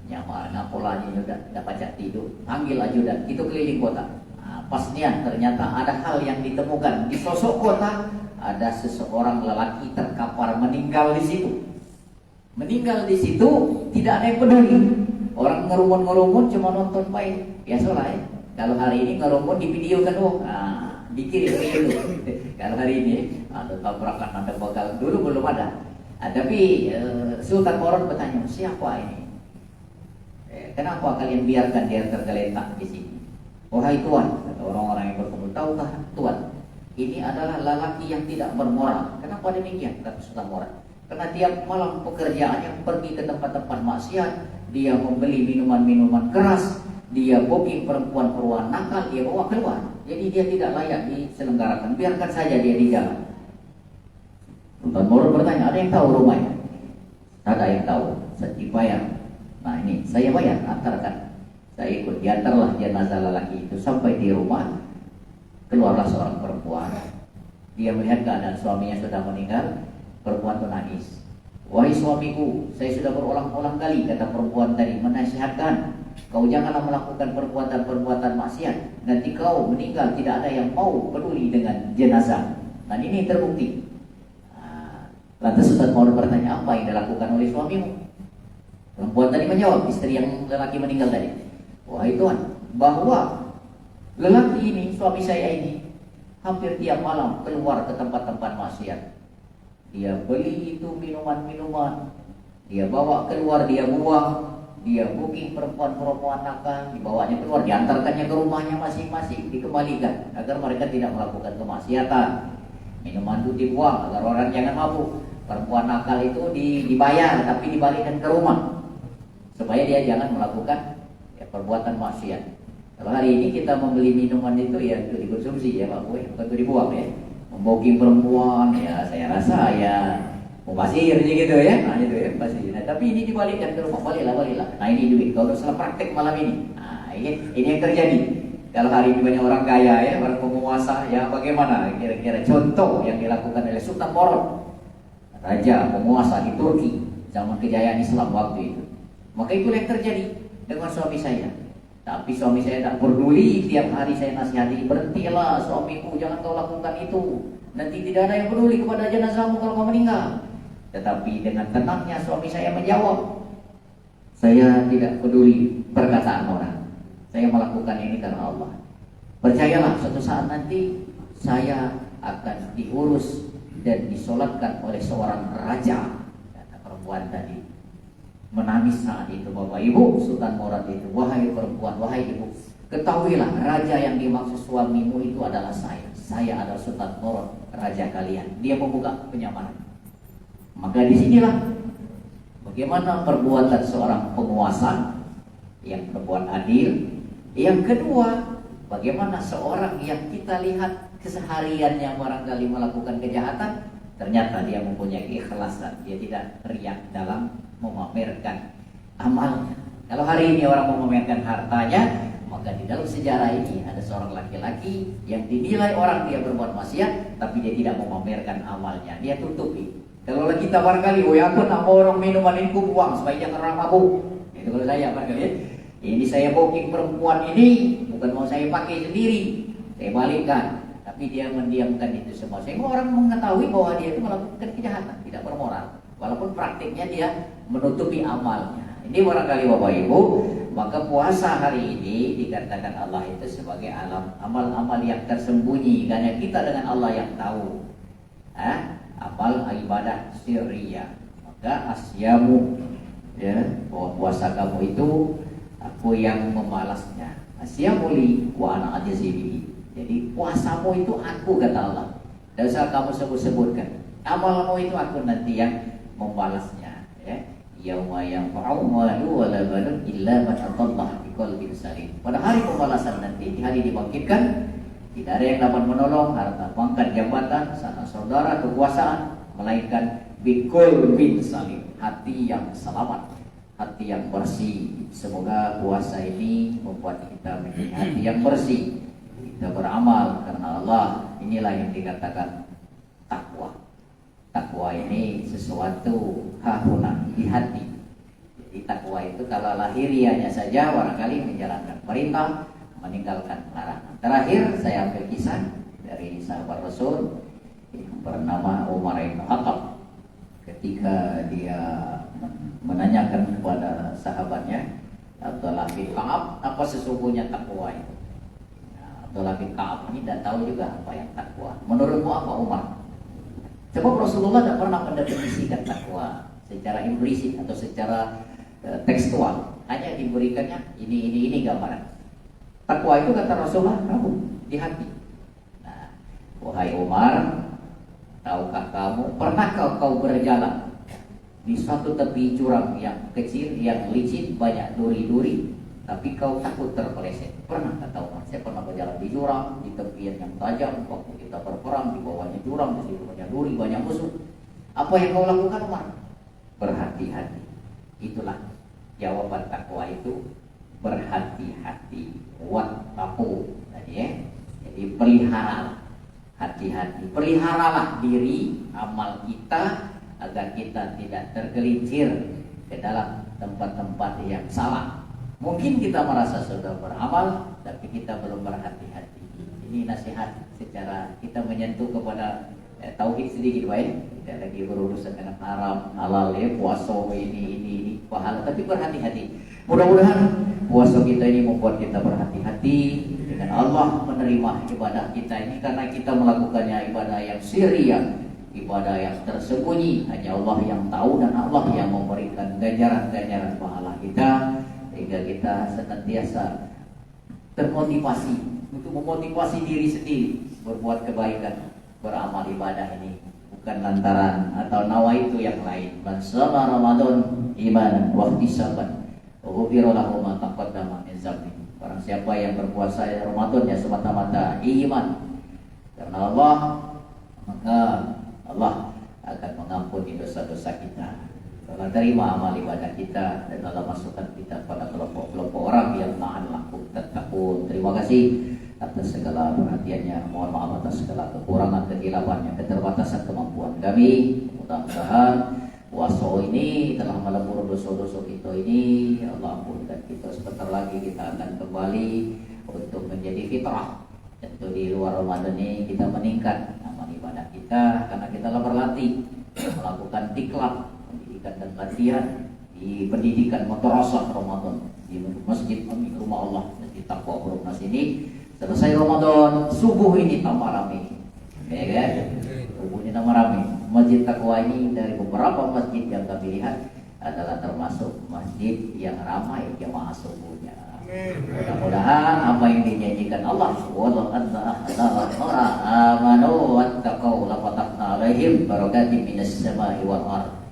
ngapolanya juga tidak pacak tidur, panggil ajudan, itu keliling kota. Nah, pasnya ternyata ada hal yang ditemukan di sosok kota, ada seseorang lelaki terkapar meninggal di situ. Meninggal di situ, tidak ada yang peduli. Orang ngerumun-ngerumun cuma nonton main. Biasalah kalau hari ini ngerumun di video kan, dikirim video. Kalau hari ini ada tabrakan, ada bakal, dulu belum ada. Tapi Sultan Murad bertanya, siapa ini? Kenapa kalian biarkan dia tergeletak di sini? Wahai Tuan, kata orang-orang yang berkumpul, tahukah Tuan, ini adalah lelaki yang tidak bermoral. Kenapa demikian? Kata Sultan Murad. Karena tiap malam pekerjaannya pergi ke tempat-tempat maksiat, dia membeli minuman-minuman keras, dia booking perempuan-perempuan nakal, dia bawa keluar. Jadi dia tidak layak diselenggarakan, biarkan saja dia di jalan. Sultan Murad bertanya, ada yang tahu rumahnya? Ada yang tahu, saya bayar. Nah ini, saya bayar, antarkan. Saya ikut, diantarlah jenazah lelaki itu sampai di rumah. Keluarlah seorang perempuan. Dia melihat keadaan suaminya sudah meninggal. Perempuan itu nangis. Wahai suamiku, saya sudah berulang-ulang kali, kata perempuan tadi, menasihatkan, kau janganlah melakukan perbuatan-perbuatan maksiat. Nanti kau meninggal tidak ada yang mau peduli dengan jenazah. Dan ini terbukti. Lantas Sultan Murad bertanya, apa yang dilakukan oleh suamimu? Perempuan tadi menjawab, istri yang lelaki meninggal tadi. Wahai Tuhan, bahwa lelaki ini, suami saya ini, hampir tiap malam keluar ke tempat-tempat maksiat. Dia beli itu minuman-minuman, dia bawa keluar, dia buang, dia booking perempuan-perempuan nakal, dibawanya keluar, diantarkannya ke rumahnya masing-masing, dikembalikan agar mereka tidak melakukan kemaksiatan. Minuman itu dibuang agar orang jangan mabuk. Perempuan nakal itu dibayar tapi dibalikkan ke rumah supaya dia jangan melakukan perbuatan maksiat. Kalau hari ini kita membeli minuman itu ya untuk dikonsumsi ya Pak Boy, bukan untuk dibuang ya. Memboking perempuan ya saya rasa ya mubazir gitu ya. Nah itu ya mubazir. Nah, tapi ini dibalikkan ke rumah, baliklah. Nah ini duit. Kalau salah praktek malam ini. Nah ini yang terjadi. Kalau hari ini banyak orang kaya ya, orang penguasa ya, bagaimana kira-kira contoh yang dilakukan oleh Sultan Borod, raja penguasa di Turki zaman kejayaan Islam waktu itu. Maka itu yang terjadi dengan suami saya. Tapi suami saya tak peduli, tiap hari saya nasihati, berhentilah suamiku, jangan kau lakukan itu. Nanti tidak ada yang peduli kepada jenazahmu kalau kau meninggal. Tetapi dengan tenangnya suami saya menjawab, saya tidak peduli perkataan orang. Saya melakukan ini karena Allah. Percayalah, suatu saat nanti saya akan diurus dan disolatkan oleh seorang raja. Kata perempuan tadi. Menangis saat itu Bapak Ibu. Sultan Murad itu, wahai perempuan, wahai ibu, ketahuilah raja yang dimaksud suamimu itu adalah saya. Saya adalah Sultan Murad, raja kalian. Dia membuka penyamaran. Maka disinilah bagaimana perbuatan seorang penguasa yang berbuat adil. Yang kedua, bagaimana seorang yang kita lihat kesehariannya barangkali melakukan kejahatan, ternyata dia mempunyai keikhlasan. Dia tidak riak dalam memamerkan amalnya. Kalau hari ini orang memamerkan hartanya, maka di dalam sejarah ini ada seorang laki-laki yang dinilai orang dia berbuat maksiat, tapi dia tidak memamerkan amalnya, dia tutupi. Kalau kita barangkali, oh ya aku nak mau orang minuman ini ku buang supaya jangan orang mabuk. Itu kalau saya barangkali, ini saya booking perempuan ini bukan mau saya pakai sendiri, saya balikkan. Tapi dia mendiamkan itu semua sehingga orang mengetahui bahwa dia itu melakukan kejahatan, tidak bermoral. Walaupun praktiknya dia menutupi amalnya. Ini barangkali Bapak Ibu, maka puasa hari ini dikatakan Allah itu sebagai amal-amal yang tersembunyi, karena kita dengan Allah yang tahu. Amal ibadah sirriyah. Maka asyamu, ya, bahwa puasa kamu itu aku yang membalasnya. Asyamuli wa ana ajazibihi. Jadi puasamu itu aku, kata Allah. Dan usah kamu sebut-sebutkan. Amalmu itu aku nanti yang membalasnya, ya. Yauma yanfa'u malu wa la banun illa man atallaha biqalbin salim. Pada hari pembalasan nanti, di hari dibangkitkan, tidak ada yang dapat menolong harta, pangkat, jabatan, sanak saudara, kekuasaan, melainkan biqalbin salim, hati yang selamat, hati yang bersih. Semoga puasa ini membuat kita menjadi hati yang bersih. Kita beramal karena Allah. Inilah yang dikatakan takwa. Takwa ini sesuatu hahuna di hati. Jadi takwa itu kalau lahiriahnya saja barangkali menjalankan perintah, meninggalkan larangan. Terakhir saya ambil kisah dari sahabat Rasul yang bernama Umar bin Khattab. Ketika dia menanyakan kepada sahabatnya Abdullah bin Ka'ab, apa sesungguhnya takwa itu? Abdullah bin Ka'ab ini tidak tahu juga apa yang takwa. Menurutmu apa Umar? Sebab Rasulullah tidak pernah mendefinisikan takwa secara implisit atau secara tekstual. Hanya diberikannya ini gambaran. Takwa itu kata Rasulullah, kamu di hati. Nah, wahai Umar, tahukah kamu, pernahkah kau berjalan di suatu tepi jurang yang kecil, yang licin, banyak duri-duri, tapi kau takut terpeleset? Pernah kata Umar, saya pernah berjalan di jurang, di tepian yang tajam, waktu kita berperang, di bawahnya jurang, di situ banyak duri, banyak musuh. Apa yang kau lakukan Umar? Berhati-hati. Itulah jawaban takwa itu, berhati-hati. Wattaqu tadi ya. Jadi peliharalah, hati-hati. Peliharalah diri, amal kita, agar kita tidak tergelincir ke dalam tempat-tempat yang salah. Mungkin kita merasa sudah beramal, tapi kita belum berhati-hati. Ini nasihat secara kita menyentuh kepada tauhid sedikit baik, tidak lagi berurusan dengan haram, halal ya, puasa ini pahala, tapi berhati-hati. Mudah-mudahan puasa kita ini membuat kita berhati-hati dengan Allah, menerima ibadah kita ini karena kita melakukannya ibadah yang sirriyah, ibadah yang tersembunyi, hanya Allah yang tahu dan Allah yang memberikan ganjaran-ganjaran pahala kita, sehingga kita senantiasa termotivasi untuk memotivasi diri sendiri berbuat kebaikan, beramal ibadah ini bukan lantaran atau nawaitu yang lain. Man shoma Ramadan imanan wa ihtisaban ghufira lahu ma taqaddama min dzambi. Barang siapa yang berpuasa Ramadan ya semata-mata iman karena Allah, maka Allah akan mengampuni dosa-dosa kita. Allah terima amal ibadah kita dan Allah masukkan kita pada kelompok-kelompok orang yang ta'allakum tattaqun. Terima kasih atas segala perhatiannya. Mohon maaf atas segala kekurangan, kehilafannya, keterbatasan kemampuan kami. Mudah-mudahan puasa ini telah melebur dosa-dosa kita ini. Allah ampunkan kita. Sebentar lagi kita akan kembali untuk menjadi fitrah. Tentu di luar Ramadan ini kita meningkat amal ibadah kita karena kita telah berlatih melakukan diklat, pendidikan dan latihan di pendidikan madrasah Ramadan di masjid rumah Allah di Taqwa Perumnas ini. Selesai Ramadan, subuh ini tambah ramai, ya kan? Subuh ini tambah ramai. Masjid Taqwa ini dari beberapa masjid yang kami lihat adalah termasuk masjid yang ramai jamaah subuhnya. Mudah-mudahan apa yang dijanjikan Allah, wallahu anna ahla amanu wattaqau la fatahna alaihim barakatim minas samai wal ardh.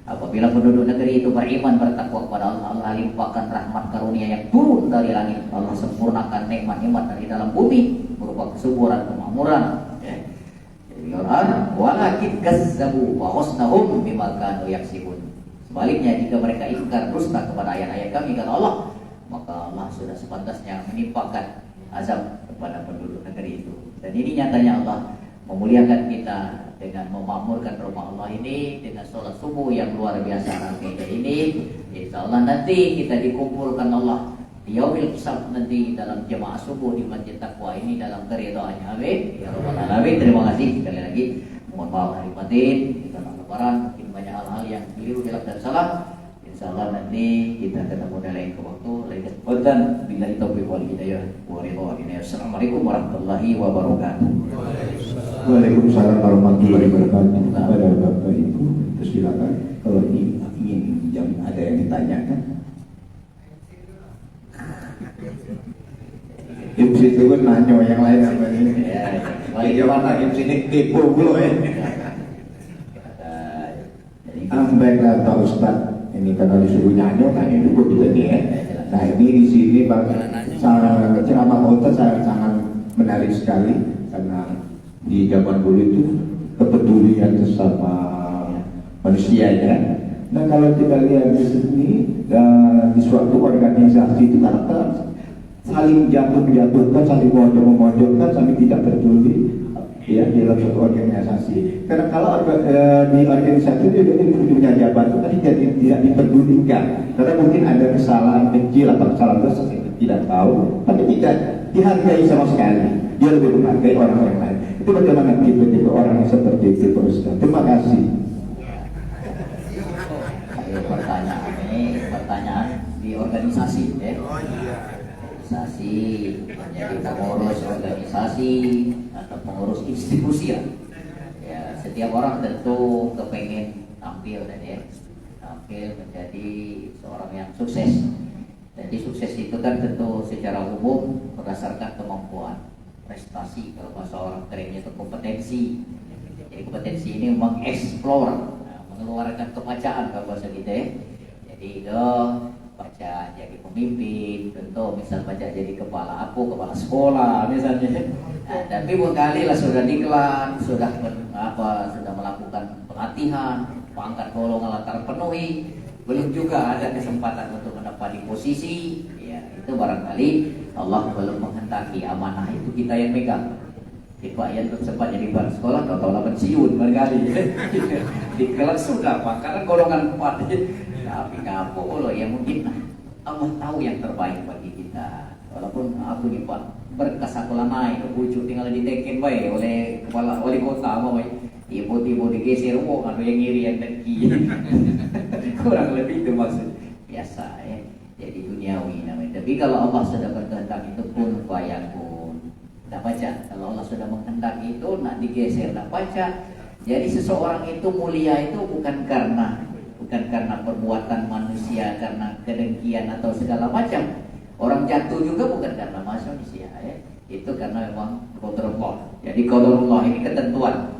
Apabila penduduk negeri itu beriman bertakwa kepada Allah, Allah limpahkan rahmat karunia yang turun dari langit. Allah sempurnakan nikmat-nikmat dari dalam bumi berupa kesuburan, kemakmuran. Walakin kazzabu wa husnahum bima kanu yaksibun. Sebaliknya jika mereka ingkar dusta kepada ayat-ayat kami kata Allah, maka Allah sudah sepantasnya menimpakan azab kepada penduduk negeri itu. Dan ini nyatanya Allah memuliakan kita dengan memakmurkan rumah Allah ini dengan sholat subuh yang luar biasa ramainya ini. Insya Allah nanti kita dikumpulkan Allah di yaumil qiyamah nanti dalam jemaah subuh di Masjid Taqwa ini dalam keridhaannya. Amin ya rabbal alamin. Terima kasih sekali lagi. Mohon maaf lahir batin kita lebaran mungkin banyak hal-hal yang keliru hilaf dan salah. Insya Allah nanti kita ketemu di lain waktu lain kesempatan. Billahi taufiq wal hidayah wa ridwan. Assalamualaikum warahmatullahi wabarakatuh. Waalaikumsalam warahmatullahi wabarakatuh. Pada Bapak Ibu, terus silakan kalau ini ingin jam ada yang ditanyakan. MC itu kan nanya yang lain apa ini? Jadi mana MC ini tipu dulu ya. Baiklah Pak Ustadz, ini karena disuruh nyanyi, nanya dulu juga nih ya. Nah ini di sini Bang ceramah Ustadz sangat menarik sekali karena di zaman dulu itu kepedulian sesama manusia ya. Nah kalau kita lihat di sini di suatu organisasi itu karakter saling jatuh-jatuhkan, saling memojokkan, saling tidak peduli ya dalam suatu organisasi. Karena kalau di organisasi itu punya jabatan tadi jadi tidak dipedulikan. Karena mungkin ada kesalahan kecil atau kesalahan besar kita tidak tahu, tapi tidak dihargai sama sekali. Dia lebih menghargai orang yang lain. Itu bagaimana tipe-tipe orang yang seperti itu Pak Ustaz? Terima kasih. Pertanyaan di organisasi ya. Organisasi menjadi pengurus organisasi atau pengurus institusi ya. Ya, setiap orang tentu kepengen tampil dan ya tampil menjadi seorang yang sukses. Jadi sukses itu kan tentu secara umum berdasarkan kemampuan, prestasi, kalau bahasa orang kerennya itu kompetensi. Jadi kompetensi ini mengeksplor, mengeluarkan kebacaan kalau bahasa kita ya. Jadi itu baca jadi pemimpin, tentu misal baca jadi kepala sekolah misalnya. Nah, tapi berkali lah sudah diklat, sudah melakukan pelatihan, pangkat golongan terpenuhi, belum juga ada kesempatan untuk menempati posisi. Ya, itu barangkali Allah belum menghendaki amanah itu kita yang megang. Pak yang sempat jadi kepala sekolah, tahu-tahu pensiun barangkali. Di kelas sudah, karena golongan 4. Tapi kapok loh ya mungkin Allah tahu yang terbaik bagi kita. Walaupun aku nih Pak berkas aku lama itu bujuk tinggal diteken baik oleh kepala wali kota apa baik. Tiba-tiba digeser, ada yang ngiri yang dengki. Kurang lebih itu maksud biasa ya. Jadi duniawi namanya. Tapi kalau Allah sudah berkehendak itu kun fayakun. Tidak baca. Kalau Allah sudah menghendaki itu nak digeser, tidak baca. Jadi seseorang itu mulia itu bukan karena perbuatan manusia, karena kedengkian atau segala macam. Orang jatuh juga bukan karena manusia ya. Itu karena memang qadarullah. Jadi qadarullah ini ketentuan.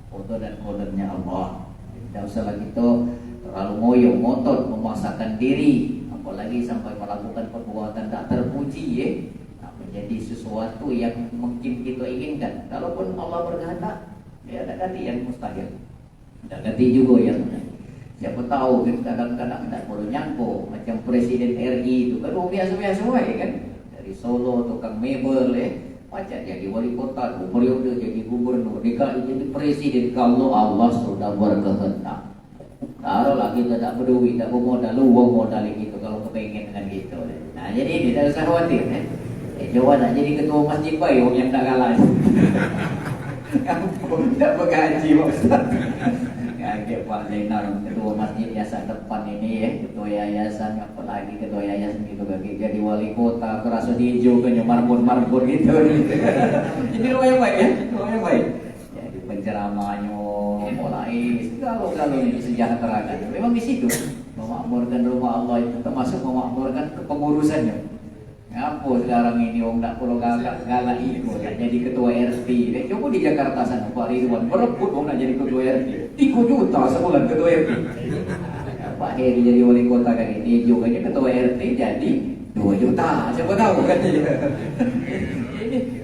Qadar dan qadarnya Allah. Tidak usah lagi itu terlalu ngoyo, ngotot, memaksakan diri, apalagi sampai melakukan perbuatan tak terpuji ya. Nah, menjadi sesuatu yang mungkin kita inginkan. Kalaupun Allah berkehendak, ya ada ganti yang mustahil. Ada ganti juga yang siapa tahu kadang-kadang tidak perlu nyangko. Macam Presiden RI itu kan biasa-biasa ya kan. Dari Solo tukang mebel ya. Macam jadi wali kota, periode jadi gubernur, DKI jadi presiden kalau Allah sudah berkehendak. Taruhlah kita tak berduit, tak bermodal, luang modal gitu kalau kepengen dengan gitu. Nah jadi ini tak usah khawatir ya. Jawa nak jadi ketua masjid baik orang yang tak kalah. Kamu tak bergaji Pak Ustaz. Kaget Pak Zainal, ketua masjid yayasan depan ini ya, ketua yayasan, apalagi ketua yayasan gitu bagi jadi wali kota, kerasa hijau kan marbon gitu. Jadi lumayan baik ya, lumayan baik. Jadi penceramahnya mulai segala ini disejahterakan. Memang di situ memakmurkan rumah Allah itu termasuk memakmurkan kepengurusannya. Apa sekarang ini orang tak perlu galak ikut jadi ketua RT. Coba di Jakarta sana Pak Ridwan berebut orang nak jadi ketua RT 3 juta sebulan ketua RT. Pak Heri jadi wali kota kan ini juga ketua RT jadi 2 juta. Siapa tahu kan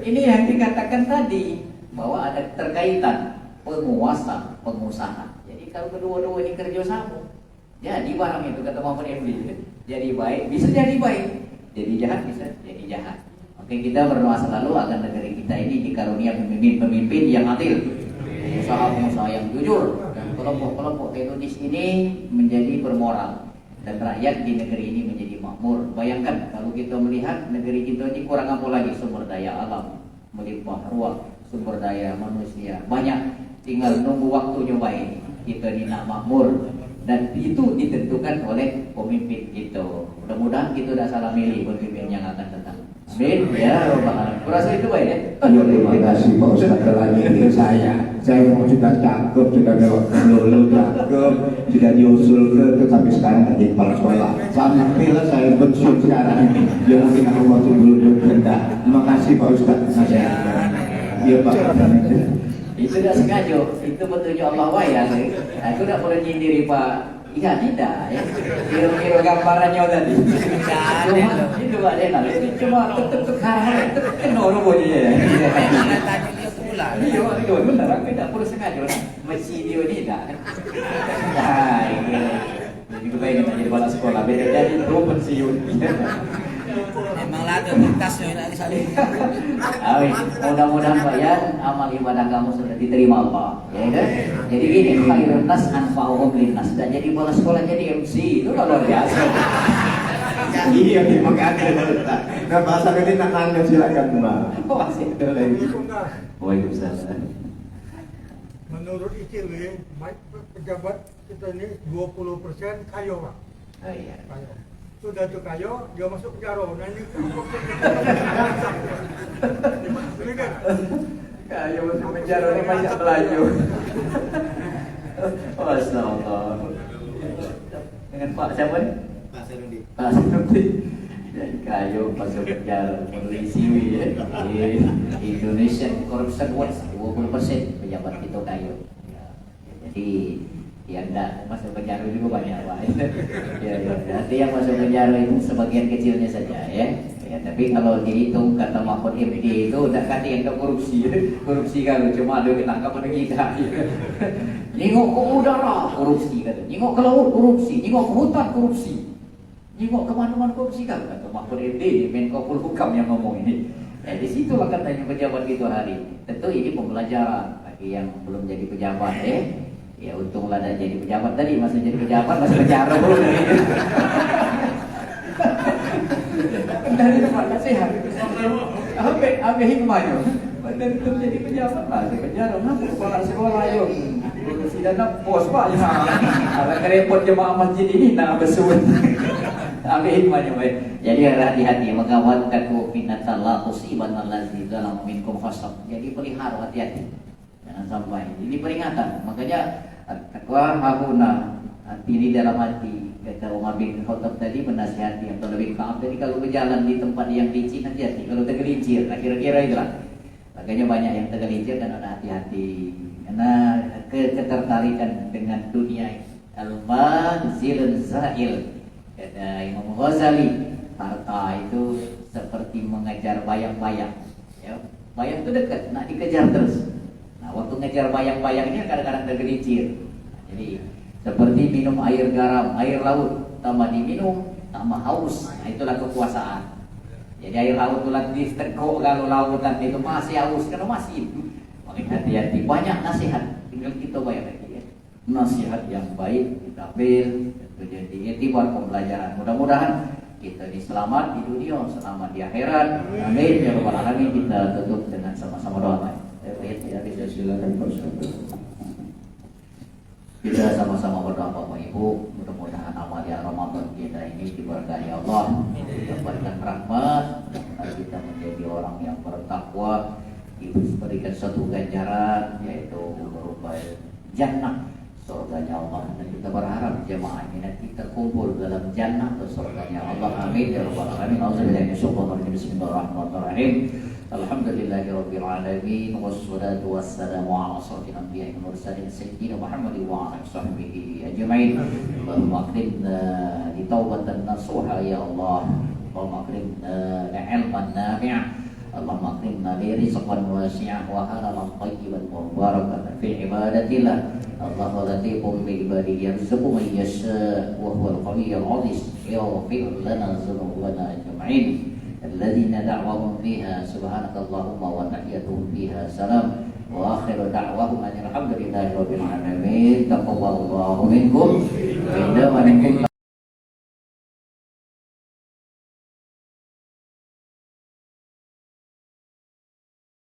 ini yang dikatakan tadi bahwa ada terkaitan penguasa pengusaha. Jadi kalau kedua-dua ini kerjasama jadi barang itu kata Muhammad MD jadi baik bisa jadi baik. Jadi jahat bisa jadi jahat. Oke, kita berdoa selalu agar negeri kita ini dikarunia pemimpin yang adil, pengusaha yang jujur, dan kelompok-kelompok teknologis ini menjadi bermoral dan rakyat di negeri ini menjadi makmur. Bayangkan kalau kita melihat negeri kita ini kurang apa lagi sumber daya alam, melimpah ruah, sumber daya manusia banyak, tinggal nunggu waktunya baik. Kita ini nak makmur. Dan itu ditentukan oleh pemimpin gitu. Mudah-mudahan kita tidak salah milih pemimpin yang akan datang. Amin. Ya, Robbal. Kurasa itu baik ya. Terima kasih Pak Ustaz lagi saya. Saya mau sudah cakep, sudah lulus cakep, sudah diusul ke tapi sekarang tak jadi kepala sekolah. Sampai saya pensiun sekarang ini. Ya mungkin aku waktu belum berkehendak. Terima kasih Pak Ustaz. Iya Pak. Itu tidak sengaja, itu petunjuk Allah wayang. Aku tidak boleh nyindir Pak. Iya tidak ya. Kira-kira gambarannya tadi. Cuma itu Pak Denal. Cuma tetap karang, tetap kenal rumahnya ya. Iya, itu benar. Aku tidak perlu sengaja. Masih dia tidak. Nah, jadi kepengen jadi kepala sekolah. Beda jadi terus pensiun. Emang lah kertasnya nak disalin. Amin. Mudah-mudahan Pak ya, amal ibadah kamu sudah diterima Allah. Ya kan? Jadi gini, khairun nas anfa'uhum linnas. Dan jadi kepala sekolah jadi MC itu luar biasa. Iya, terima kasih. Nah, bahasa ini nak nanya silakan Mbak. Masih ada lagi. Waalaikumsalam. Menurut ICW, pejabat kita ini 20% kayo Pak. Oh iya. Kayo. Sudah tuh kayo, dia masuk penjara. Nah ini ini kan Kayu masuk penjara ini banyak belaju. Masya Allah. Dengan Pak siapa nih? Pak Serudi. Pak Serudi. Jadi kayu masuk penjara, polisi ya. Indonesia Corruption Watch 20% pejabat itu kayu. Jadi yang tidak masuk penjara juga banyak Pak. Ya, nanti yang masuk penjara itu sebagian kecilnya saja ya. Ya, tapi kalau dihitung kata Mahfud MD itu udah kan yang korupsi, korupsi kalau cuma ada ketangkap ada kita. Nyingok ke udara korupsi kata, nyingok ke laut korupsi, nyingok ke hutan korupsi, nyingok ke mana-mana korupsi kan kata Mahfud MD, Menko Polhukam yang ngomong ini. Di situlah katanya pejabat itu hari. Tentu ini pembelajaran bagi yang belum jadi pejabat ya. Ya untunglah ada jadi pejabat tadi, masih jadi pejabat masih penjara dulu dari tempat nasihat. Apa hikmahnya? tentu jadi pejabat lah, di penjara nah kepala sekolah yuk. Sudah nak bos pak ya. Ada kerepot jemaah masjid ini nak besul. Ambil hikmahnya baik. Jadi hati-hati mengawat kaku finatan la tusiban allazi dalam minkum khasab. Jadi pelihara hati-hati. Jangan sampai. Ini peringatan. Makanya takwa hahuna hati di dalam hati. Kata Umar bin Khattab tadi menasihati atau lebih Ka'ab tadi kalau berjalan di tempat yang licin hati-hati. Kalau tergelincir, kira-kira itulah. Makanya banyak yang tergelincir dan ada hati-hati. Karena ketertarikan dengan dunia al-manzilun za'il. Kata Imam Ghazali, harta itu seperti mengejar bayang-bayang. Ya, bayang itu dekat, nak dikejar terus. Nah, waktu ngejar bayang-bayangnya kadang-kadang tergelincir. Jadi seperti minum air garam, air laut, tambah diminum, tambah haus. Nah, itulah kekuasaan. Jadi air laut itu lagi diteguk kalau lautan itu masih haus, karena masih. Makanya hati-hati, banyak nasihat. Tinggal kita bayar lagi ya. Nasihat yang baik kita ambil. Jadi itibar pembelajaran. Mudah-mudahan kita ini selamat di dunia, selamat di akhirat. Amin ya rabbal alamin. Kita tutup dengan sama-sama doa. Ya, bisa silakan Pak Ustaz. Kita sama-sama berdoa Bapak Ibu, mudah-mudahan amalia Ramadan kita ini diberkahi Allah, diberikan rahmat, kita menjadi orang yang bertakwa, diberikan satu ganjaran yaitu berupa jannah, surganya Allah. Dan kita berharap jemaah ini nanti terkumpul dalam jannah atau surganya Allah. Amin ya rabbal alamin. Bismillahirrahmanirrahim. Alhamdulillahirabbil alamin wassalatu wassalamu ala asyrafil anbiya'i wal mursalin sayyidina Muhammadin wa ala sahbihi ajma'in. Allahumma akrimna li taubatan nasuha ya Allah. Allahumma akrimna li ilman nafi'a. Allahumma akrimna li rizqan wasi'an wa halalan tayyiban mubarakan fi ibadatillah. Allahu latifun bi ibadihi yarzuqu man yasha wa huwal qawiyyul 'aziz. Yaghfir lana dhunubana ajma'in. الذين دعوهم فيها سبحانك اللهم وتحيتهم فيها سلام وآخر دعواهم أن الحمد لله رب العالمين. تقبل الله منكم.